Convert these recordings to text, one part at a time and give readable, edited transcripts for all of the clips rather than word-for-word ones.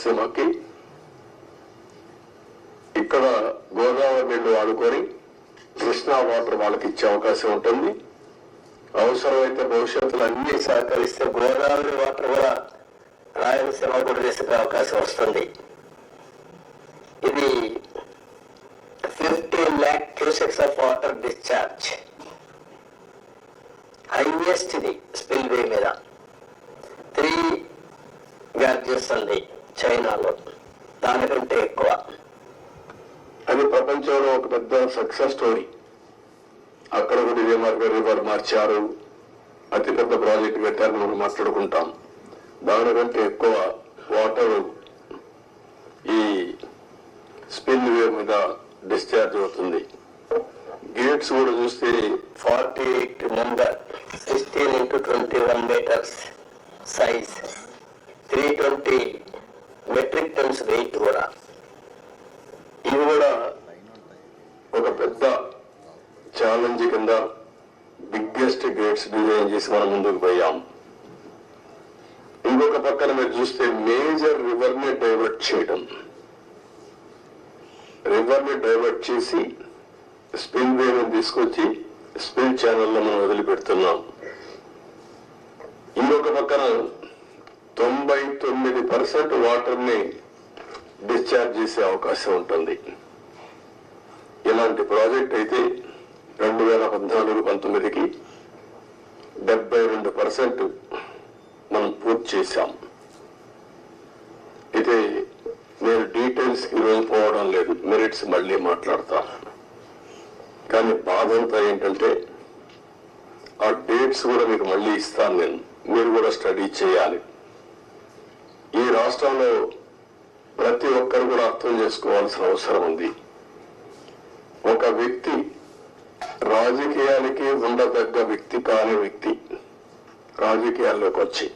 రాయలసీమకి ఇక్కడ గోదావరి నీళ్లు వాడుకొని కృష్ణా వాటర్ వాళ్ళకి ఇచ్చే అవకాశం ఉంటుంది. అవసరమైతే భవిష్యత్తులో అన్ని సహకరిస్తే గోదావరి వాటర్ కూడా రాయలసీమ కూడా తీసుకునే అవకాశం వస్తుంది. ఇది 15 lakh cusecs of water discharge, highest ఇది స్పిల్వే మీద. 3 గ్యార్జెస్ ఉంది చైనాలో, దానికంటే ఎక్కువ. అది ప్రపంచంలో ఒక పెద్ద సక్సెస్ స్టోరీ. అక్కడ కూడా ఇదే రివర్ మార్చారు, అతిపెద్ద ప్రాజెక్టు పెట్టారు, మనం మాట్లాడుకుంటాం. దానికంటే ఎక్కువ వాటర్ ఈ స్పిల్ వే మీద డిశ్చార్జ్ అవుతుంది. గేట్స్ కూడా చూస్తే 48 number, 16 into 21 meters size, 320 metric tons weight కూడా. ఇవి కూడా ఒక పెద్ద ఛాలెంజ్ కింద బిగ్గెస్ట్ గేట్స్ డిజైన్ చేసి మనం ముందుకు పోయాం. ఇంకొక పక్కన మీరు చూస్తే మేజర్ రివర్ ని డైవర్ట్ చేయడం, రివర్ ని డైవర్ట్ చేసి స్పిల్ వేని తీసుకొచ్చి స్పిల్ ఛానల్లో మనం వదిలిపెడుతున్నాం. ఇంకొక పక్కన 99% వాటర్ ని డిశ్చార్జ్ చేసే అవకాశం ఉంటుంది. ఇలాంటి ప్రాజెక్ట్ అయితే 2014-19కి 72% మనం పూర్తి చేశాం. అయితే నేను డీటెయిల్స్ కి రోజు పోవడం లేదు, మెరిట్స్ మళ్ళీ మాట్లాడతాం. కానీ బాధ అంతా ఏంటంటే ఆ డేట్స్ కూడా మీకు మళ్ళీ ఇస్తాను నేను, మీరు కూడా స్టడీ చేయాలి. ఈ రాష్ట్రంలో ప్రతి ఒక్కరు కూడా అర్థం చేసుకోవాల్సిన అవసరం ఉంది. ఒక వ్యక్తి రాజకీయానికి ఉండదగ్గ వ్యక్తి కాని వ్యక్తి రాజకీయాల్లోకి వచ్చి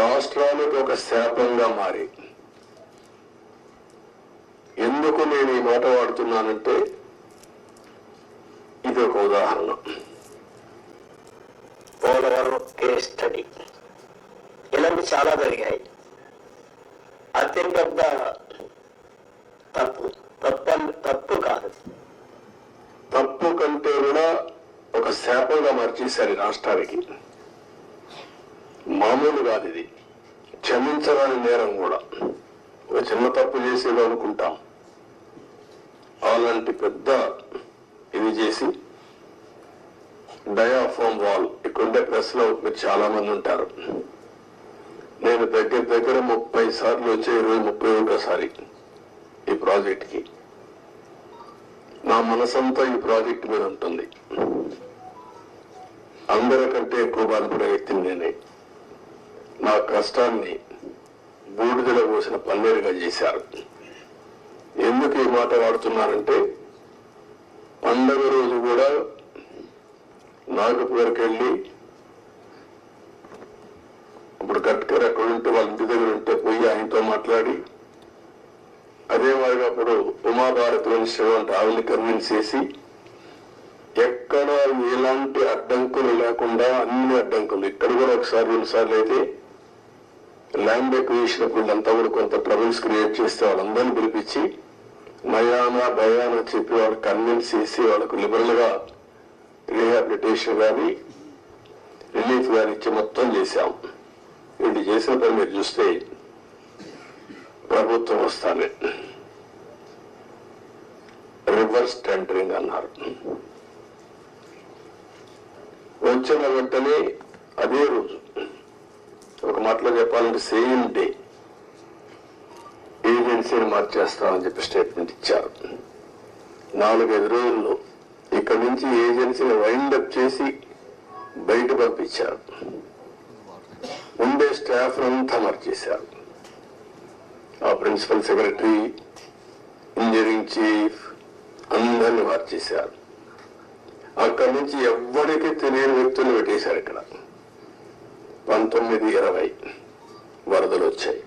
రాష్ట్రానికి ఒక శాపంగా మారి, ఎందుకు నేను ఈ మాట వాడుతున్నానంటే ఇది ఒక ఉదాహరణ. పోలవరం కేస్ స్టడీ, ఇలాంటి చాలా జరిగాయి. అత్యంత తప్పు కాదు, తప్పు కంటే కూడా ఒక శాపంగా మార్చేశారు రాష్ట్రానికి. మామూలు కాదు ఇది, క్షమించరాని నేరం కూడా. ఒక చిన్న తప్పు చేసేది అనుకుంటాం, అలాంటి పెద్ద ఇది చేసి డయాఫామ్ వాల్. ఇక్కడుండే ప్రెస్ లో మీరు చాలా మంది ఉంటారు. నేను దగ్గర 30 సార్లు వచ్చే 31సారి ఈ ప్రాజెక్ట్ కి. నా మనసంతా ఈ ప్రాజెక్ట్ మీద ఉంటుంది. అందరికంటే ఎక్కువ బాధపడే వ్యక్తిని నేనే. నా కష్టాన్ని బూడిదలో పోసిన పన్నీరుగా చేశారు. ఎందుకు ఈ మాట వాడుతున్నానంటే, పండగ రోజు కూడా నాగపూర్కి వెళ్ళి, ఇప్పుడు గట్కర్ ఎక్కడ ఉంటే వాళ్ళ ఇంటి దగ్గర ఉంటే పోయి ఆయనతో మాట్లాడి, అదే మాదిరిగా అప్పుడు ఉమాభారత్ మినిస్టర్ అంటే ఆవిల్ని కన్విన్స్ చేసి, ఎక్కడ ఎలాంటి అడ్డంకులు లేకుండా అన్ని అడ్డంకులు, ఇక్కడ కూడా ఒకసారి 2 సార్లు అయితే ల్యాండ్ ఎక్విజిషన్ వీళ్ళంతా కూడా కొంత ట్రబుల్స్ క్రియేట్ చేస్తే వాళ్ళందరినీ పిలిపించి నయానా భయానా చెప్పి వాళ్ళకి కన్విన్స్ చేసి వాళ్ళకు లిబరల్ గా రీహాబిలిటేషన్ కానీ రిలీఫ్ కానీ ఇచ్చి మొత్తం చేశాం. వీళ్ళు చేసిన పని మీరు చూస్తే ప్రభుత్వం వస్తానే రివర్స్ టెండరింగ్ అన్నారు. వచ్చిన వెంటనే అదే రోజు, ఒక మాటలో చెప్పాలంటే సేమ్ డే, ఏజెన్సీని మార్చేస్తామని చెప్పి స్టేట్మెంట్ ఇచ్చారు. 4-5 రోజుల్లో ఇక్కడి నుంచి ఏజెన్సీని వైండప్ చేసి బయట పంపించారు. ఉండే స్టాఫ్ అంతా మార్చేశారు. ఆ ప్రిన్సిపల్ సెక్రటరీ, ఇంజనీరింగ్ చీఫ్ అందరినీ మార్చేశారు. అక్కడి నుంచి ఎవ్వరికి తెలియని వ్యక్తులు పెట్టేశారు. ఇక్కడ 19-20 వరదలు వచ్చాయి.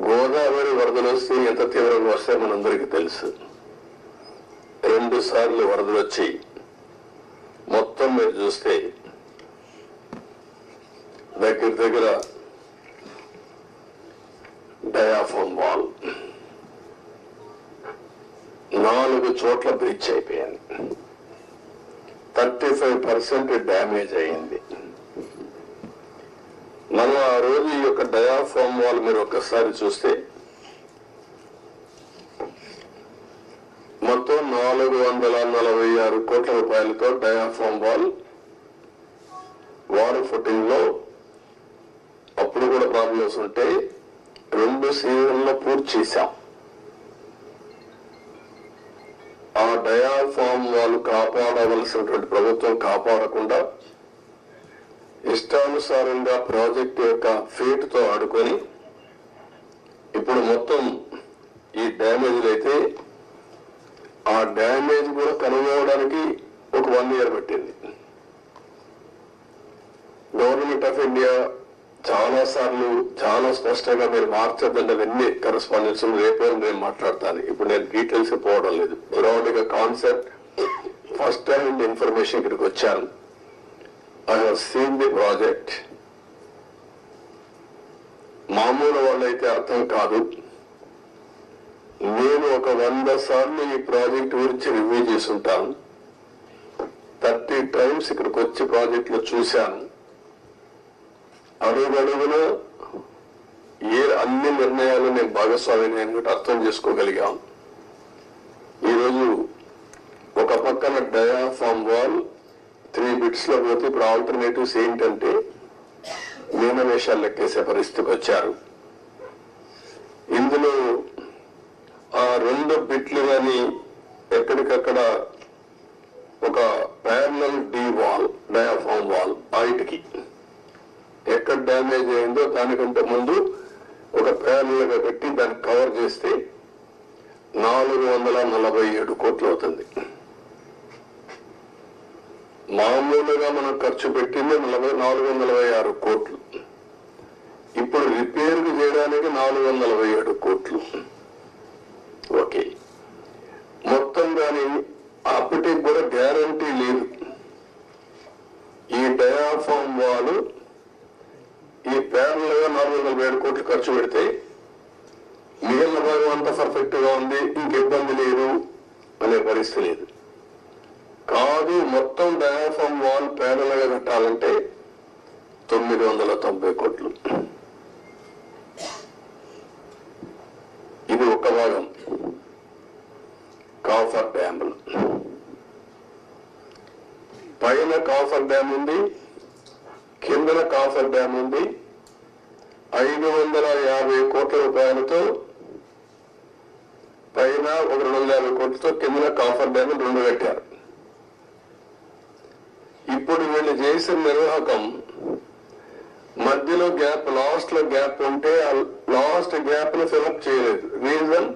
గోదావరి వరదలు వస్తే ఎంత తీవ్రంగా వస్తాయో మనందరికీ తెలుసు. 2 సార్లు వరదలు వచ్చి మొత్తం మీరు చూస్తే దగ్గర చోట్ల బ్రీచ్ అయిపోయింది. 35% డ్యామేజ్ అయింది. మనం ఆ రోజు ఈ యొక్క డయాఫామ్ వాల్ మీరు ఒక్కసారి చూస్తే మొత్తం 446 కోట్ల రూపాయలతో డయాఫామ్ వాల్ వాటర్ ఫుటింగ్ లో అప్పుడు కూడా ప్రాబ్లమ్స్ ఉంటే 2 సీజన్లో పూర్తి చేశాం. ఆ డయాఫామ్ వాళ్ళు కాపాడవలసినటువంటి ప్రభుత్వం కాపాడకుండా ఇష్టానుసారంగా ప్రాజెక్టు యొక్క ఫేట్ తో ఆడుకొని ఇప్పుడు మొత్తం ఈ డ్యామేజ్లు అయితే ఆ డ్యామేజ్ కూడా కనుగొనడానికి ఒక 1 year పట్టింది. గవర్నమెంట్ ఆఫ్ ఇండియా చాలా సార్లు చాలా స్పష్టంగా మీరు మార్చద్దంటే అవన్నీ కరెస్పాండెన్స్ రేపే నేను మాట్లాడతాను. ఇప్పుడు నేను డీటెయిల్స్ పోవడం లేదు. బ్రాడ్ గా కాన్సెప్ట్ ఫస్ట్ హ్యాండ్ ఇన్ఫర్మేషన్ ఇక్కడికి వచ్చాను. I have seen the project. మామూలు వాళ్ళైతే అర్థం కాదు. నేను ఒక 100 సార్లు ఈ ప్రాజెక్ట్ గురించి రివ్యూ చేసుంటాను. 30 times ఇక్కడికి వచ్చి ప్రాజెక్ట్ లో చూశాను. అడుగడుగున అన్ని నిర్ణయాలు నేను భాగస్వామిని అర్థం చేసుకోగలిగాం. ఈరోజు ఒక పక్కన డయాఫామ్ వాల్ 3 bits లో పోతే ఇప్పుడు ఆల్టర్నేటివ్స్ ఏంటంటే మీనవేషాలు లెక్కేసే పరిస్థితికి వచ్చారు. ఇందులో ఆ 2 బిట్లు కానీ ఎక్కడికక్కడ ఒక parallel D wall diaphragm wall హైట్కి ఎక్కడ డ్యామేజ్ అయిందో దానికంటే ముందు ఒక ప్యానల్ గా పెట్టి దాన్ని కవర్ చేస్తే 447 కోట్లు అవుతుంది. మామూలుగా మనం ఖర్చు పెట్టింది 446 కోట్లు. ఇప్పుడు రిపేర్ చేయడానికి 447 కోట్లు. ఓకే, మొత్తం దాని అప్పటికి కూడా గ్యారంటీ లేదు. ఈ డయాఫామ్ వాల్ ఈ ప్యానల్ గా 447 కోట్లు ఖర్చు పెడితే మిగిలిన భాగం అంతా పర్ఫెక్ట్ గా ఉంది, ఇంక ఇబ్బంది లేదు అనే పరిస్థితి లేదు. కాదు, మొత్తం డయాఫామ్ వాల్ ప్యానల్ గా కట్టాలంటే 990 కోట్లు. ఇది ఒక భాగం. కాఫర్ డ్యామ్ పైన కాఫర్ డ్యామ్ ఉంది, కిందన కాఫర్ డ్యామ్ ఉంది. 550 కోట్ల రూపాయలతో పైన ఒక 250 కోట్లతో కిందన కాఫర్ డ్యామ్ 2 కట్టారు. ఇప్పుడు వీళ్ళు చేసిన నిర్వాహకం మధ్యలో గ్యాప్, లాస్ట్ లో గ్యాప్ ఉంటే ఆ లాస్ట్ గ్యాప్ ను ఫిలప్ చేయలేదు. రీజన్,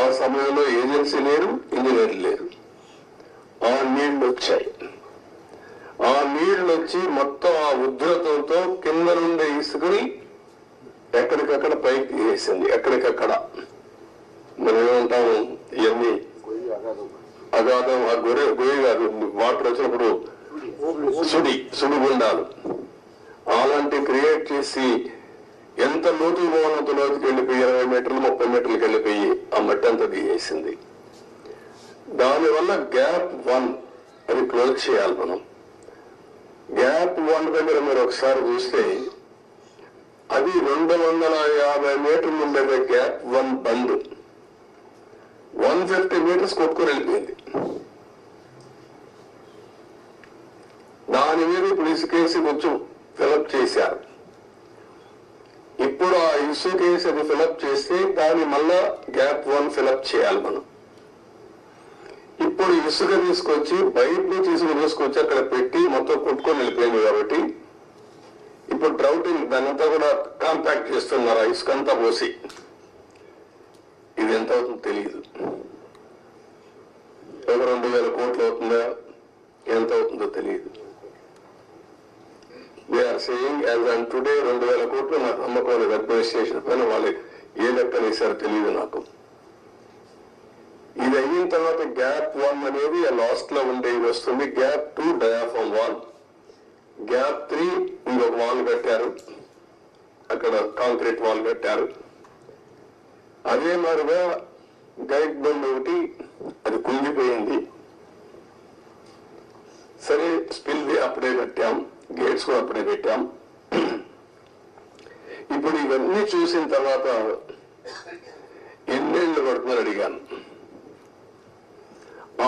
ఆ సమయంలో ఏజెన్సీ లేరు, ఇంజనీర్ లేరు. ఆ నీళ్లు వచ్చాయి. ఆ నీళ్లు వచ్చి మొత్తం ఆ ఉధృతంతో కింద నుండి ఇసుకుని ఎక్కడికక్కడ పైకి తీసేసింది. ఎక్కడికక్కడ మనం ఏమంటాము, ఇవన్నీ అగాధం, ఆ గొయ్యి కాదు, వాటర్ వచ్చినప్పుడు సుడిగుండాలు అలాంటి క్రియేట్ చేసి ఎంత లోతుకు పోవాలంత లోతుకి వెళ్ళిపోయి 20 మీటర్లు 30 మీటర్లకు వెళ్ళిపోయి ఆ మట్టి అంతా తీసేసింది. దానివల్ల గ్యాప్ 1 అది క్లోజ్ చేయాలి మనం. గ్యాప్ 1 దగ్గర మీరు ఒకసారి చూస్తే అది 250 మీటర్లు ఉండేది. గ్యాప్ 1 బంద్ 150 మీటర్స్ కొట్టుకొని వెళ్ళిపోయింది. దాని మీద ఇప్పుడు ఇసుకేసి కొంచెం ఫిలప్ చేశారు. ఇప్పుడు ఆ ఇసుకేసి అది ఫిలప్ చేస్తే దాన్ని మళ్ళా గ్యాప్ 1 ఫిలప్ చేయాలి మనం. ఇప్పుడు ఇసుక తీసుకొచ్చి బయట నుంచి ఇసుక తీసుకొచ్చి అక్కడ పెట్టి మొత్తం కొట్టుకొని వెళ్ళిపోయింది. కాబట్టి ఇప్పుడు డ్రౌటింగ్ దానంతా కూడా కాంపాక్ట్ చేస్తున్నారు. ఆ ఇసుక అంతా పోసి ఇది ఎంత అవుతుందో తెలియదు. ఒక 2000 కోట్లు అవుతుందా, ఎంత అవుతుందో తెలియదు. We're saying as on today 2000 కోట్లు. నాకు నమ్మకం లేదు అడ్మినిస్ట్రేషన్ పైన. వాళ్ళు ఏ లెక్కలు వేసారో తెలియదు నాకు. ఇది అయిన తర్వాత గ్యాప్ 1 అనేది లాస్ట్ లో ఉండేది వస్తుంది. గ్యాప్ 2 డయాఫామ్ వాల్, గ్యాప్ 3 ఇంకొక వాల్ కట్టారు, అక్కడ కాంక్రీట్ వాల్ కట్టారు. అదే మాదిరిగా గైడ్ బండ్ ఒకటి అది కుంగిపోయింది. సరే, స్పిల్ వే అప్పుడే కట్టాం, గేట్స్ కూడా అప్పుడే పెట్టాం. ఇప్పుడు ఇవన్నీ చూసిన తర్వాత ఎన్నేళ్ళు పడుతుందని అడిగాను.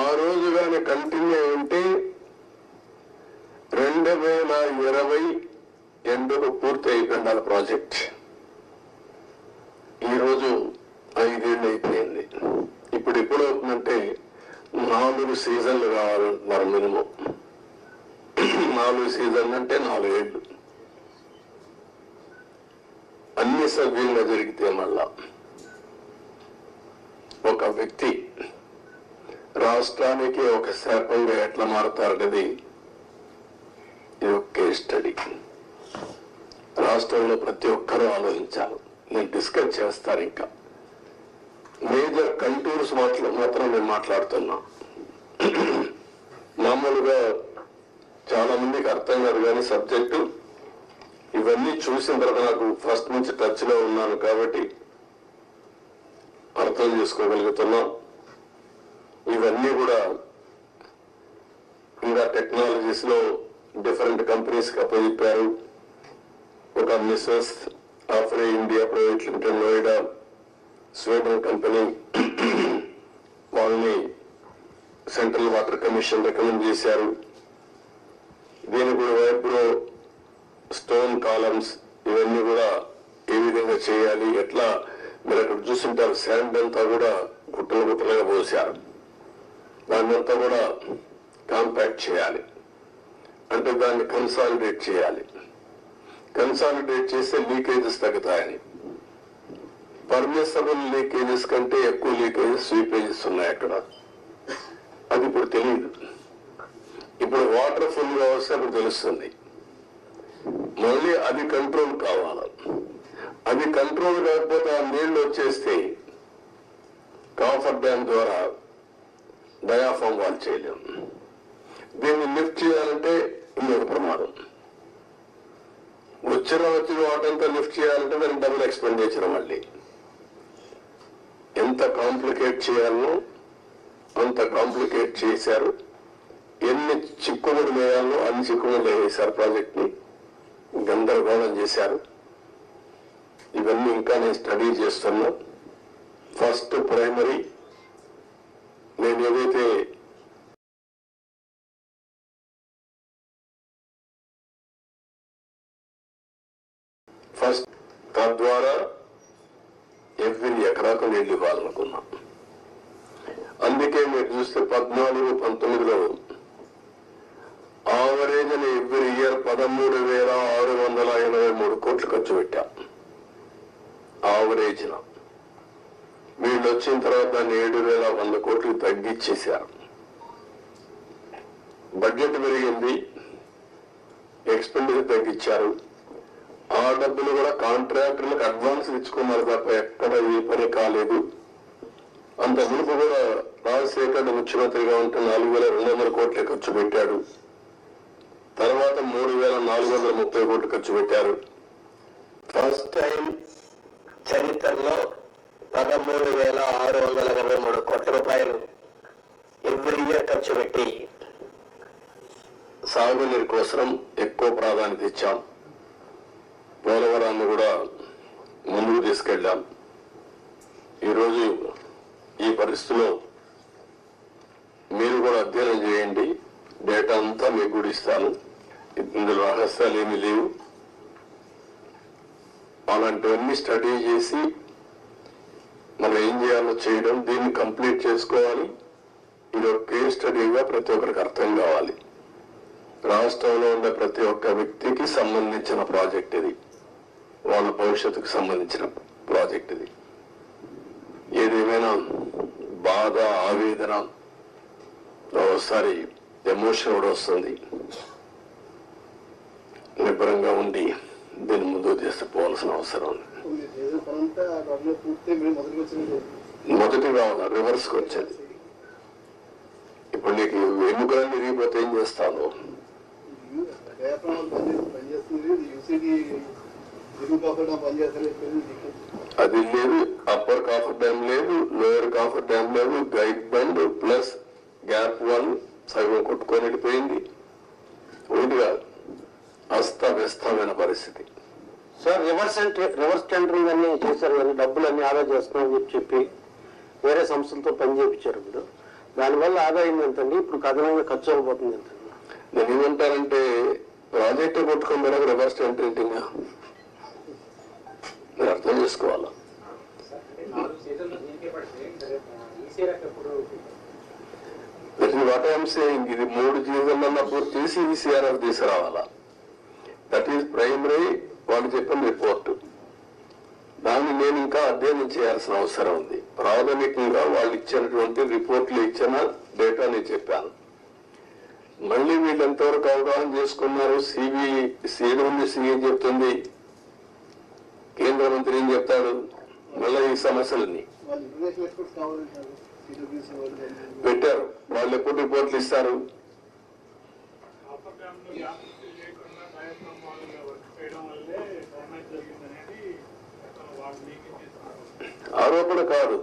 ఆ రోజు కానీ కంటిన్యూ ఉంటే 2020 ఎండుకు పూర్తి అయిపోయింది ప్రాజెక్ట్. ఈరోజు 5 ఏళ్ళు అయిపోయింది. ఇప్పుడు ఎప్పుడు అవుతుందంటే 4 సీజన్లు కావాలంటున్నారు మినిమం. 4 సీజన్లు అంటే 4 ఏళ్ళు. అన్ని సవ్యంగా జరిగితే మళ్ళా ఒక వ్యక్తి రాష్ట్రానికి ఒక శాపంగా ఎట్లా మారుతారనేది ఇది ఒక కేస్ స్టడీ. రాష్ట్రంలో ప్రతి ఒక్కరూ ఆలోచించాలి. నేను డిస్కస్ చేస్తాను. ఇంకా మేజర్ కంటూర్స్ మాత్రం నేను మాట్లాడుతున్నా. మామూలుగా చాలా మందికి అర్థం కాదు కానీ సబ్జెక్టు ఇవన్నీ చూసిన తర్వాత నాకు ఫస్ట్ నుంచి టచ్ లో ఉన్నాను కాబట్టి అర్థం చేసుకోగలుగుతున్నాం. ఇవన్నీ కూడా ఇంకా టెక్నాలజీస్ లో డిఫరెంట్ కంపెనీస్ కి అప్పచెప్పారు. ఒక Messrs Afry India private limited Noida Sweden company, వాళ్ళని సెంట్రల్ వాటర్ కమిషన్ రికమెండ్ చేశారు. దీని కూడా వైబ్రో స్టోన్ కాలమ్స్ ఇవన్నీ కూడా ఏ విధంగా చేయాలి, ఎట్లా మీరు అక్కడ చూస్తుంటారు శాండ్ అంతా కూడా గుట్టలు గుట్టలుగా పోసారు. దాన్ని అంతా కూడా కాంపాక్ట్ చేయాలి, అంటే దాన్ని కన్సాలిడేట్ చేయాలి. కన్సాలిడేట్ చేస్తే లీకేజెస్ తగ్గుతాయని. పర్మిసబుల్ లీకేజెస్ కంటే ఎక్కువ లీకేజెస్ స్వీపేజెస్ ఉన్నాయి అక్కడ. అది ఇప్పుడు తెలియదు. ఇప్పుడు వాటర్ ఫుల్ గా వస్తే అప్పుడు తెలుస్తుంది. మళ్ళీ అది కంట్రోల్ కావాలి. అది కంట్రోల్ కాకపోతే ఆ నీళ్లు వచ్చేస్తే కాఫర్ డ్యామ్ ద్వారా డయాఫామ్ వాల్ చేయలేం. దీన్ని లిఫ్ట్ చేయాలంటే ఇంకొక ప్రమాదం. వచ్చిన వాటంతా లిఫ్ట్ చేయాలంటే దానికి డబుల్ ఎక్స్పెండిచర్. మళ్ళీ ఎంత కాంప్లికేట్ చేయాలనో అంత కాంప్లికేట్ చేశారు. ఎన్ని చిక్కుముడులు వేయాలో అన్ని చిక్కుముడులు వేశారు. ప్రాజెక్ట్ ని గందరగోళం చేశారు. ఇవన్నీ ఇంకా నేను స్టడీ చేస్తున్నా. ఫస్ట్ ప్రైమరీ నేను ఏదైతే ఫస్ట్ తద్వారా ఎవ్రీ ఎకరాకు నీళ్లు ఇవ్వాలనుకున్నా. అందుకే మీరు చూస్తే 14-19లో ఆవరేజ్ అని ఎవ్రీ ఇయర్ 13,683 కోట్లు ఖర్చు పెట్టాం. ఆవరేజ్ వీళ్ళు వచ్చిన తర్వాత దాన్ని 7,100 కోట్లు తగ్గించేశారు. బడ్జెట్ పెరిగింది, ఎక్స్పెండిచర్ తగ్గించారు. ఆ డబ్బులు కూడా కాంట్రాక్టర్లకు అడ్వాన్స్ ఇచ్చుకున్నారు తప్ప ఎక్కడ ఏ పని కాలేదు. అంత మునుపు కూడా రాజశేఖర్ ముఖ్యమంత్రిగా ఉంటే 4,200 కోట్లే ఖర్చు పెట్టాడు. తర్వాత 3,430 కోట్లు ఖర్చు పెట్టారు. ఫస్ట్ టైం చరిత్రలో 13,623 కోట్ల రూపాయలు ఎవ్రీ ఇయర్ ఖర్చు పెట్టి సాగునీరు కోసం ఎక్కువ ప్రాధాన్యత ఇచ్చాం. పోలవరాన్ని కూడా ముందుకు తీసుకెళ్ళాం. ఈరోజు ఈ పరిస్థితిలో మీరు కూడా అధ్యయనం చేయండి. డేటా అంతా మీకు కూడా ఇస్తాను. ఇందులో రహస్యాలు ఏమీ లేవు. అలాంటివన్నీ స్టడీ చేసి మనం ఏం చేయాలో చేయడం, దీన్ని కంప్లీట్ చేసుకోవాలి. ఇది ఒక కేస్ స్టడీగా ప్రతి ఒక్కరికి అర్థం కావాలి. రాష్ట్రంలో ఉండే ప్రతి ఒక్క వ్యక్తికి సంబంధించిన ప్రాజెక్ట్ ఇది. వాళ్ళ భవిష్యత్తుకు సంబంధించిన ప్రాజెక్ట్ ఇది. ఏదేమైనా బాధ, ఆవేదన, ఒకసారి ఎమోషన్ కూడా వస్తుంది. నిబ్బరంగా ఉండి దీన్ని ముందుకు తీసుకుపోవాల్సిన అవసరం ఉంది. మొదటి రావాలి, రివర్స్ కి వచ్చేది. ఇప్పుడు నీకు ఎముకలన్నీ విరిగిపోతే ఏం చేస్తాను? అది లేదు, అప్పర్ కాఫర్ డ్యామ్ లేదు, లోయర్ కాఫర్ డ్యామ్ లేదు, గైడ్ బండ్ ప్లస్ గ్యాప్ 1 సగం కొట్టుకొని వెళ్ళిపోయింది. ఒకటి కాదు, అస్తవ్యస్తమైన పరిస్థితి. సార్ రివర్స్ టెండరింగ్ అన్ని చేశారు కానీ డబ్బులు అన్ని ఆదా చేస్తున్నామని చెప్పి వేరే సంస్థలతో పని చేయించారు. ఇప్పుడు దానివల్ల ఆదాయం ఎంతండి, ఇప్పుడు కథనంగా ఖర్చు అయిపోతుంది ఎంత? నేను ఏమంటానంటే ప్రాజెక్టు కొట్టుకోమని రివర్స్ టెండరింగ్ మీరు అర్థం చేసుకోవాలా. వాట్ ఐఎమ్ సేయింగ్, ఇది 3 సీజన్లలో పూర్తి చేసి ఈసీఆర్ఎఫ్ తీసుకురావాలా. దట్ ఈస్ ప్రైమరీ వాళ్ళు చెప్పిన రిపోర్టు. దాన్ని నేను ఇంకా అధ్యయనం చేయాల్సిన అవసరం ఉంది. ప్రాథమికంగా వాళ్ళు ఇచ్చినటువంటి రిపోర్ట్లు ఇచ్చిన డేటా నేను చెప్పాను. మళ్ళీ వీళ్ళు ఎంతవరకు అవగాహన చేసుకున్నారు, సిఏ చెప్తుంది, కేంద్ర మంత్రి ఏం చెప్తాడు, మళ్ళీ ఈ సమస్యలన్నీ పెట్టారు. వాళ్ళు ఎప్పుడు రిపోర్ట్లు ఇస్తారు? ఆరోపణ కాదు,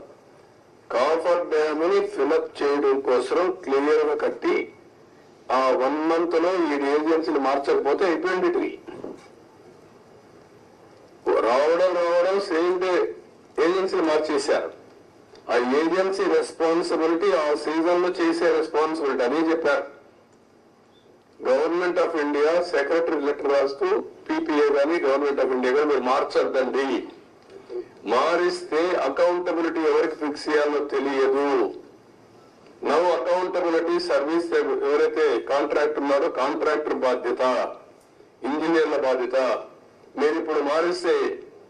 కాఫర్ డ్యామ్ ని ఫిలప్ చేయడం కోసం క్లియర్ గా కట్టి ఆ 1 month లో ఈ ఏజెన్సీలు మార్చకపోతే అయిపోయింది. రావడం సేమ్ డే ఏజెన్సీలు మార్చేశారు. ఆ ఏజెన్సీ రెస్పాన్సిబిలిటీ ఆ సీజన్ లో చేసే రెస్పాన్సిబిలిటీ అని చెప్పారు. Government of India secretary letter రాస్తూ పీపీఏ కానీ గవర్నమెంట్ ఆఫ్ ఇండియా కానీ మీరు మార్చొద్దండి, మారిస్తే అకౌంటబిలిటీ ఎవరికి ఫిక్స్ చేయాలో తెలియదు. నవ్ అకౌంటబిలిటీ సర్వీస్ ఎవరైతే కాంట్రాక్టర్ ఉన్నారో కాంట్రాక్టర్ బాధ్యత, ఇంజనీర్ల బాధ్యత. మీరు ఇప్పుడు మారిస్తే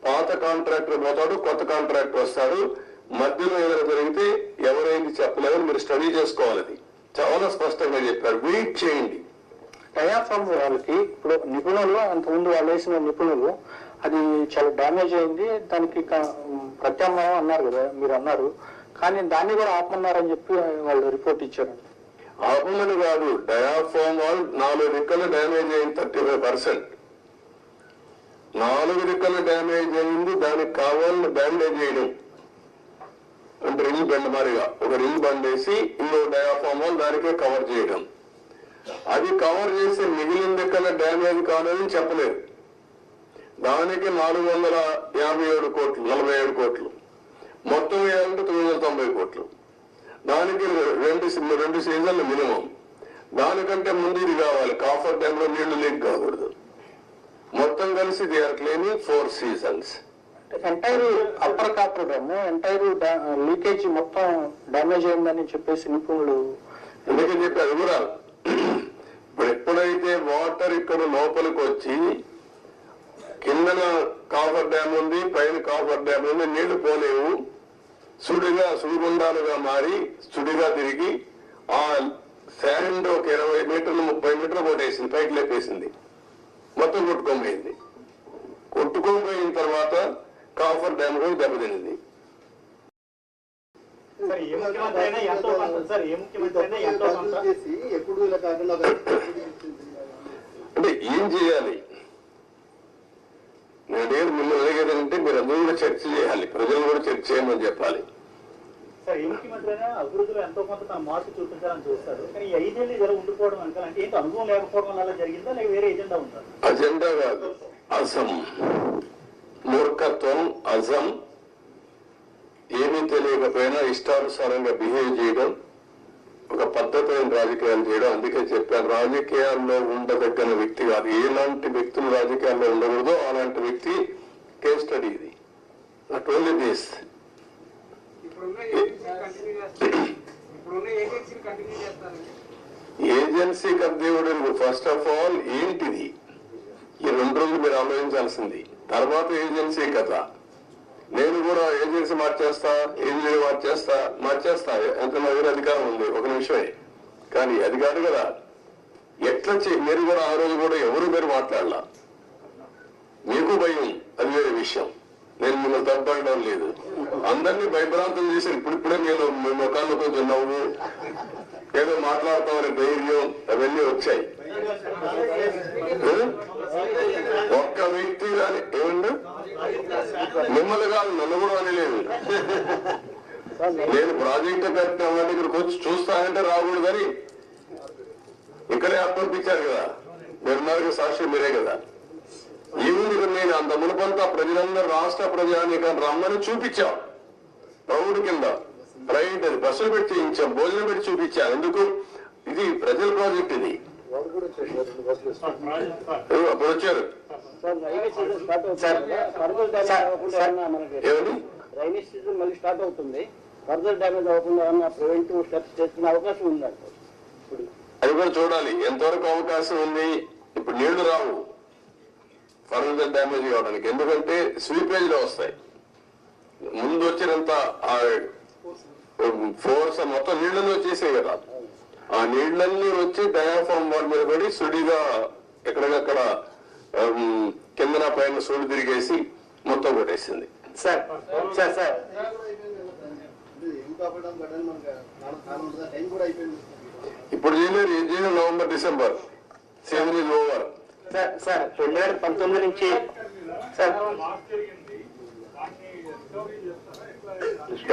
పాత కాంట్రాక్టర్ పోతాడు, కొత్త కాంట్రాక్టర్ వస్తాడు, మధ్యలో ఏదైనా జరిగితే ఎవరైంది చెప్పలేదని మీరు స్టడీ చేసుకోవాలి. అది చాలా స్పష్టంగా చెప్పారు. వెయిట్ చేయండి. డయాఫ్రామ్ వాళ్ళకి ఇప్పుడు నిపుణులు అంతకుముందు వాళ్ళు వేసిన నిపుణులు అది చాలా డ్యామేజ్ అయింది, దానికి ప్రత్యామ్నాయం అన్నారు కదా మీరు అన్నారు, కానీ దాన్ని కూడా ఆపమన్నారని చెప్పి వాళ్ళు రిపోర్ట్ ఇచ్చారు. ఆపమని కాదు, డయాఫ్రామ్ వాల్ 4 రిక్కలు డ్యామేజ్ అయింది, 35%. 4 రిక్కలు డ్యామేజ్ అయింది, దానికి కావాలని బ్యాండేజ్ చేయడం అంటే రింగ్ బెండ్ మారిగా ఒక రింగ్ బండ్ వేసి ఇంకో డయాఫ్రామ్ వాల్ దానికే కవర్ చేయడం. అది కవర్ చేసి మిగిలిన రిక్కల డ్యామేజ్ కావాలని చెప్పలేదు. దానికి 457 కోట్లు, 47 కోట్లు, మొత్తం వేయాలంటే 990 కోట్లు. దానికి 2 సీజన్లు మినిమం. దానికంటే ముందు ఇది కావాలి, కాఫర్ డ్యామ్ లో నీళ్లు లీక్ కాకూడదు. మొత్తం కలిసి they are claiming 4 seasons. Entire upper coffer dam entire leakage మొత్తం డ్యామేజ్ అయిందని చెప్పేసి నిపుణులు ఎందుకని చెప్పారు కూడా. ఇప్పుడు ఎప్పుడైతే వాటర్ ఇక్కడ లోపలికి వచ్చి కిందన కాఫర్ డ్యామ్ ఉంది, పైన కాఫర్ డ్యామ్ ఉంది, నీళ్లు పోలేవు, సుడిగుండాలుగా మారి సుడిగా తిరిగి ఆ శాండ్ ఒక 20 మీటర్లు 30 మీటర్లు కొట్టేసింది, పైకి లేపేసింది, మొత్తం కొట్టుకోపోయింది. కొట్టుకోపోయిన తర్వాత కాఫర్ డ్యామ్ కూడా దెబ్బతింది. అంటే ఏం చేయాలి? నేను మిమ్మల్ని అడిగేదంటే మీరు అందరూ కూడా చర్చ చేయాలి, ప్రజలు కూడా చర్చ చేయమని చెప్పాలి. సార్, ఏ ముఖ్యమంత్రి అయినా అభివృద్ధిలో ఎంతో కొంత తన మార్పు చూపించాలని చూస్తారు, కానీ 5 ఏళ్ళు ఇలా ఉండిపోవడం అంటే ఏంటి, అనుభవం లేకపోవడం వల్ల జరిగిందా లేక వేరే ఎజెండా ఉందా? అజెండా కాదు, అజం, మూర్ఖత్వం, అజం, ఏమీ తెలియకపోయినా ఇష్టానుసారంగా బిహేవ్ చేయడం, ఒక పద్ధతైన రాజకీయాలు చేయడం. అందుకే చెప్పాను, రాజకీయాల్లో ఉండదగ్గన వ్యక్తి కాదు. ఎలాంటి వ్యక్తులు రాజకీయాల్లో ఉండకూడదో అలాంటి వ్యక్తి కేస్ స్టడీ ఇది. Not only this. ఏజెన్సీ కర్దేవుడు ఫస్ట్ ఆఫ్ ఆల్ ఏంటిది, ఈ 2 రోజులు మీరు ఆలోచించాల్సింది. తర్వాత ఏజెన్సీ కథ. నేను కూడా ఏజెన్సీ మార్చేస్తా, ఇంజనీర్ మార్చేస్తా ఎంత నా దగ్గర అధికారం ఉంది, ఒక నిమిషమే. కానీ అది కాదు కదా. ఎట్లా మీరు కూడా ఆ రోజు కూడా ఎవరు మీరు మాట్లాడలా, మీకు భయం, అది వేరే విషయం. నేను మిమ్మల్ని తప్పడం లేదు, అందరినీ భయభ్రాంతం చేసి ఇప్పుడిప్పుడే నేను మీ ముఖాల్లో కొంచెం నవ్వు, ఏదో మాట్లాడతామని ధైర్యం అవన్నీ వచ్చాయి. ఒక్క వ్యక్తి కానీ ఏమండి మిమ్మల్ని కాదు నన్ను కూడా అనలేదు. నేను ప్రాజెక్టు కట్టిన వాళ్ళ ఇక్కడికి వచ్చి చూస్తానంటే రాకూడదని ఇక్కడే అప్పంపించారు కదా, నిర్మాణకు సాక్షి మీరే కదా. ఈవెన్ ఇక్కడ నేను అంత మునుపంతా ప్రజలందరూ రాష్ట్ర ప్రజానీకాన్ని రమ్మని చూపించాం. ప్రౌఢి కింద రైట్ అది బస్సులు పెట్టి చేయించాం, భోజనం పెట్టి చూపించాం. ఎందుకు? ఇది ప్రజల ప్రాజెక్ట్. ఇది అప్పుడు వచ్చారు ఏమని రైనీ సీజన్ మళ్ళీ స్టార్ట్ అవుతుంది, ఫర్దర్ డ్యామేజ్ అవ్వకుండా ఏమన్నా ప్రివెంటివ్ స్టెప్స్ చేసుకునే అవకాశం ఉందంట. అది కూడా చూడాలి ఎంతవరకు అవకాశం ఉంది. ఇప్పుడు నీళ్లు రావు ఫర్దర్ డ్యామేజ్ కావడానికి, ఎందుకంటే స్వీపేజ్ లో వస్తాయి. ముందు వచ్చినంత ఫోర్స్ మొత్తం నీళ్లలో వచ్చేసాయి కదా, ఆ నీళ్లన్నీ వచ్చి డయాఫామ్ వాల్ మీద పడి సుడిగా ఎక్కడికక్కడ కిందన పైన సుడి తిరిగేసి మొత్తం కొట్టేసింది. సార్ సార్ సార్ ఇప్పుడు చేయలేరు, ఏం చేయలేదు. November December season is over. Sir sir 2019 నుంచి సార్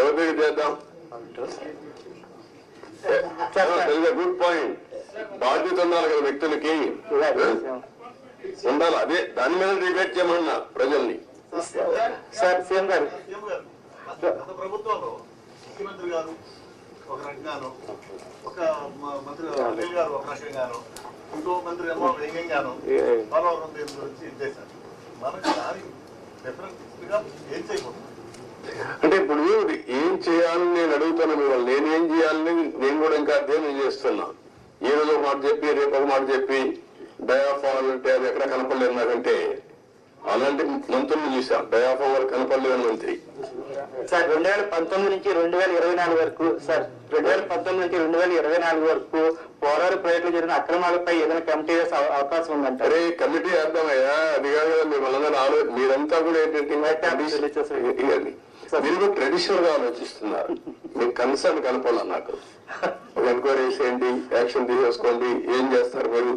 ఎవరి దగ్గర చేద్దాం? Good point. బాధ్యత ఉండాలి కదా వ్యక్తులకి, ఉండాలి. అదే దాని మీద డిబేట్ చేయమన్నా ప్రజల్ని. సార్ సీఎం గారు గత ప్రభుత్వంలో ముఖ్యమంత్రి గారు ఒక రకంగాను, ఒక మంత్రి అనిల్ గారు ఒక రకంగాను, ఇంకో మంత్రి ఏమో వేగంగాను పోలవరం దీని గురించి ఇచ్చేశారు. మనకు దానికి డిఫరెంట్ గా ఏం చేయకూడదు అంటే ఇప్పుడు ఏం చేయాలని నేను అడుగుతాను మిమ్మల్ని. నేనేం చేయాలని నేను కూడా ఇంకా అధ్యయనం చేస్తున్నా. ఈ రోజు ఒక మాట చెప్పి రేపు ఒక మాట చెప్పి డయాఫామ్ అంటే అది ఎక్కడ కనపడలేదు నాకంటే. అలాంటి మంత్రులు చూసాం, డయాఫామ్ వరకు కనపడలేదని మంత్రి. సార్ 2019 నుంచి 2024 వరకు సార్ 2019 నుంచి 2024 వరకు పోరాడు ప్రాజెక్టులు జరిగిన అక్రమాలపై ఏదైనా కమిటీ వేసే అవకాశం ఉందంట. అరే కమిటీ వేద్దామయ్యా, అది కాదు కదా మిమ్మల్ని ఆలోచన. మీరంతా కూడా ఏంటంటే మీరు కూడా ట్రెడిషనల్ గా ఆలోచిస్తున్నారు. మీకు కన్సర్న్ కనపడాల నాకు. ఒక ఎంక్వైరీ చేసేయండి, యాక్షన్ తీసేసుకోండి, ఏం చేస్తారు మీరు?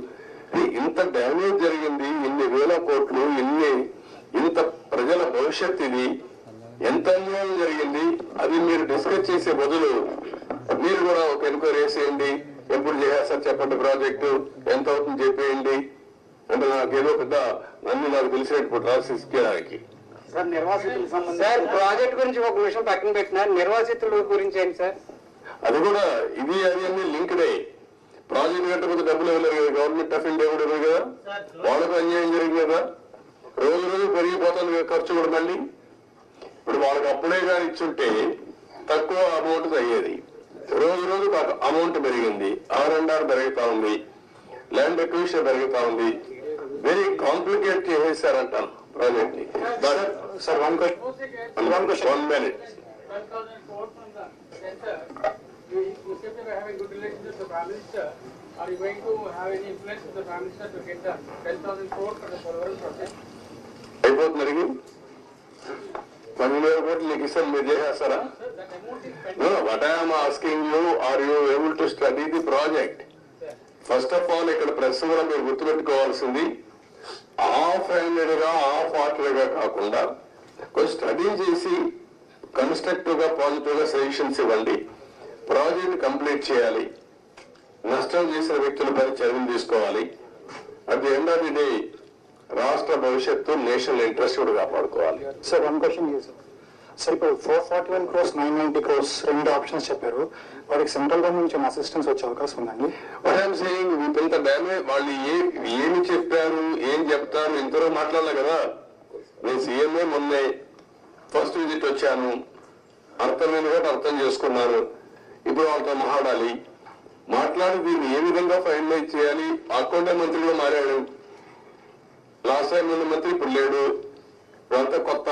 ఇంత డ్యామేజ్ జరిగింది, ఇన్ని వేల కోట్లు, ఇంత ప్రజల భవిష్యత్, ఇది ఎంత అన్యాయం జరిగింది. అది మీరు డిస్కస్ చేసే బదులు మీరు కూడా ఒక ఎంక్వైరీ వేసేయండి, ఎప్పుడు చేసేస్తారు చెప్పండి, ప్రాజెక్టు ఎంత అవుతుంది చెప్పేయండి అంటే నాకేదో పెద్ద అన్ని నాకు తెలిసినట్టు ప్రాసెస్ చేయడానికి. సార్ నిర్వాసితులకు సంబంధించి సార్ ప్రాజెక్ట్ గురించి ఒక విషయం పక్కన పెట్టినా నిర్వాసితుల గురించి ఏంటి సార్? అది కూడా ఇది అది అన్ని లింక్డే. ప్రాజెక్ట్ కట్టకపోతే డబ్బులు ఇవ్వలేరు కదా, గవర్నమెంట్ ఆఫ్ ఇండియా కూడా ఇవ్వదు కదా, వాళ్ళకు అన్యాయం జరిగింది కదా. రోజు రోజు పెరిగిపోతుంది కదా ఖర్చు కూడా. మళ్ళీ ఇప్పుడు వాళ్ళకి అప్పుడే కానీ ఇచ్చుంటే తక్కువ అమౌంట్ అయ్యేది. రోజు రోజు అమౌంట్ పెరిగింది, R&R పెరుగుతా ఉంది, ల్యాండ్ ఎక్విజిషన్ పెరుగుతా ఉంది. వెరీ కాంప్లికేట్ చేసేసారంటాను ప్రాజెక్ట్ ని. Sir one question 1 minute. You seem to be having good relations with the Prime Minister. Are you going to have any influence with the Prime Minister to get the 10,000 crore for the Polavaram project? అయిపోతున్నారు 10,000 కోట్లు నీకు ఇస్తాను, మీరు చేసేస్తారా? Sir, that amount is pending. What I am asking you, are you able to study the project? First of all ఇక్కడ press కూడా మీరు గుర్తుపెట్టుకోవాల్సింది, హాఫ్ హ్యాండెడ్ గా హాఫ్ హార్టెడ్ గా కాకుండా కొంచెం స్టడీ చేసి కన్స్ట్రక్టివ్ గా పాజిటివ్ గా సజెషన్స్ ఇవ్వండి. ప్రాజెక్ట్ కంప్లీట్ చేయాలి, నష్టం చేసిన వ్యక్తులపై చర్యలు తీసుకోవాలి. At the end of the day రాష్ట్ర భవిష్యత్తు, నేషనల్ ఇంట్రెస్ట్ కూడా కాపాడుకోవాలి. సార్ వన్ క్వశ్చన్ సార్, ఇప్పుడు 441 crores 990 crores రెండు ఆప్షన్స్ చెప్పారు. వాడికి సెంట్రల్ గవర్నమెంట్ నుంచి అసిస్టెన్స్ వచ్చే అవకాశం ఉందండి? వాట్ ఐఎమ్ సేయింగ్, ఇంత డ్యామేజ్ వాళ్ళు ఏమి చెప్పారు, ఏం చెప్తారు, ఇంతవరకు మాట్లాడలే కదా. నేను సీఎంఏ మొన్నే ఫస్ట్ విజిట్ వచ్చాను, అర్థమైంది కాబట్టి అర్థం చేసుకున్నాను. ఇప్పుడు వాళ్ళతో మాట్లాడి దీన్ని ఏ విధంగా ఫైనలైజ్ చేయాలి. అకౌంటే మంత్రి కూడా మారాడు, లాస్ట్ టైం ఉన్న మంత్రి ఇప్పుడు లేడు, ఇదంతా కొత్త.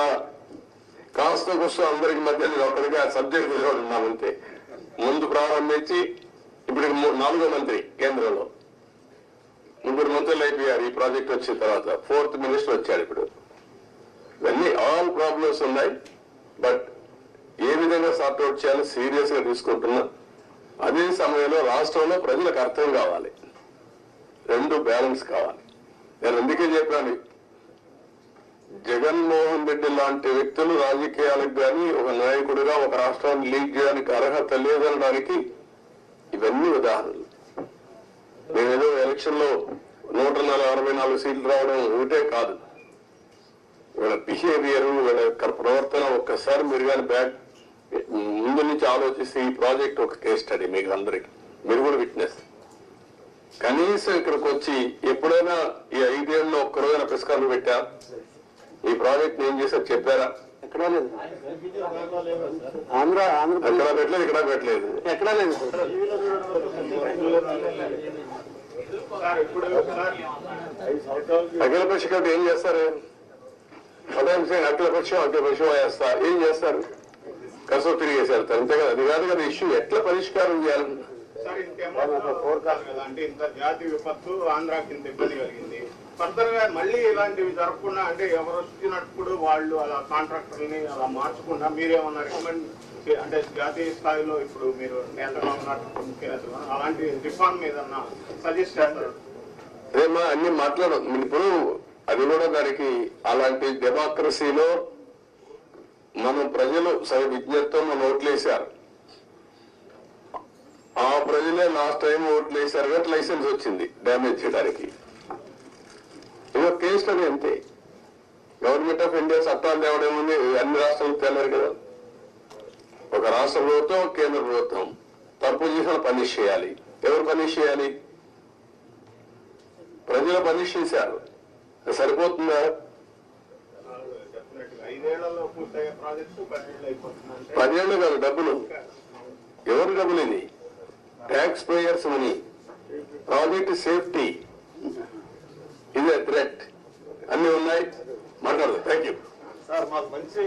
కాస్త కూస్తూ అందరికి మధ్య నేను ఒక్కడిగా సబ్జెక్ట్ తీసుకొని ఉన్నామంతే. ముందు ప్రారంభించి ఇప్పుడు 4వ మంత్రి, కేంద్రంలో 3 మంత్రులు అయిపోయారు ఈ ప్రాజెక్ట్ వచ్చిన తర్వాత. 4th మినిస్టర్ వచ్చాడు ఇప్పుడు. ఇవన్నీ ఆల్ ప్రాబ్లమ్స్ ఉన్నాయి, బట్ ఏ విధంగా సార్ట్అవుట్ చేయాలో సీరియస్ గా తీసుకుంటున్నా. అదే సమయంలో రాష్ట్రంలో ప్రజలకు అర్థం కావాలి, రెండు బ్యాలెన్స్ కావాలి. నేను అందుకే చెప్పాను, జగన్మోహన్ రెడ్డి లాంటి వ్యక్తులు రాజకీయాలకు కానీ ఒక నాయకుడిగా ఒక రాష్ట్రాన్ని లీడ్ చేయడానికి అర్హత లేదనడానికి ఇవన్నీ ఉదాహరణలు. మేమేదో ఎలక్షన్ లో 164 సీట్లు రావడం ఒకటే కాదు, వీళ్ళ బిహేవియర్, వీళ్ళ యొక్క ప్రవర్తన ఒక్కసారి మీరు కానీ ముందు నుంచి ఆలోచిస్తే ఈ ప్రాజెక్ట్ ఒక కేస్ స్టడీ మీకు అందరికి, మీరు కూడా విట్నెస్. కనీసం ఇక్కడికి వచ్చి ఎప్పుడైనా ఈ 5 ఏళ్ళలో ఒక్కరోజైనా పుస్తకాలు పెట్టా ఈ ప్రాజెక్ట్ ఏం చేశారు చెప్పారా? ఎక్కడా లేదు. ఆంధ్ర ఎక్కడా పెట్టలేదు, ఇక్కడ పెట్టలేదు, ఎక్కడా లేదు. అఖిల పక్ష కమిటీ ఏం చేస్తారు? అఖిల పక్షం వేస్తా ఏం చేస్తారు? కసో తిరిగేసి వెళ్తారు, అంతే కదా. అది కాదు కదా ఇష్యూ, ఎట్లా పరిష్కారం చేయాలి? సార్ ఇంకేమో కదా అంటే ఇంత జాతి విపత్తు ఆంధ్రాకి ఇంత ఇబ్బంది కలిగింది, ఫర్దర్ గా మళ్ళీ ఇలాంటివి జరగకుండా అంటే ఎవరు వచ్చినప్పుడు వాళ్ళు అలా కాంట్రాక్టర్ని అలా మార్చకుండా మీరేమన్నా రికమెండ్ అంటే జాతీయ స్థాయిలో ఇప్పుడు మీరు నేతగా ఉన్నట్టు ముఖ్యనేతలు అలాంటి రిఫార్మ్ ఏదన్నా సజెస్ట్ చేస్తారు? అదేమా అన్ని మాట్లాడదు ఇప్పుడు, అది కూడా దానికి అలాంటి డెమోక్రసీలో మనం ప్రజలు విజ్ఞతతో మనం ఓట్లేశారు, ఆ ప్రజలే లాస్ట్ టైం ఓట్లు వేశారు కాబట్టి లైసెన్స్ వచ్చింది డ్యామేజ్ చేయడానికి. ఇదో కేసు అది అంతే. గవర్నమెంట్ ఆఫ్ ఇండియా చట్టాలు తేవడేముంది, అన్ని రాష్ట్రాలకు తేలేరు కదా. ఒక రాష్ట్ర ప్రభుత్వం, కేంద్ర ప్రభుత్వం తప్పు చేసిన పనిష్ చేయాలి. ఎవరు పనిష్ చేయాలి? ప్రజలు పనిష్ చేశారు, సరిపోతుందా? 5 ఏళ్లలో పూర్తయ్యే ప్రాజెక్టు 10 ఏళ్ళు అయిపోతుంది. 10 ఏళ్ళు కాదు, డబ్బులు ఎవరు డబ్బులు? ఇది tax payers money. Project safety ఇదే థ్రెట్, అన్ని ఉన్నాయి. మాట్లాడదు. Thank you sir. మాకు మంచి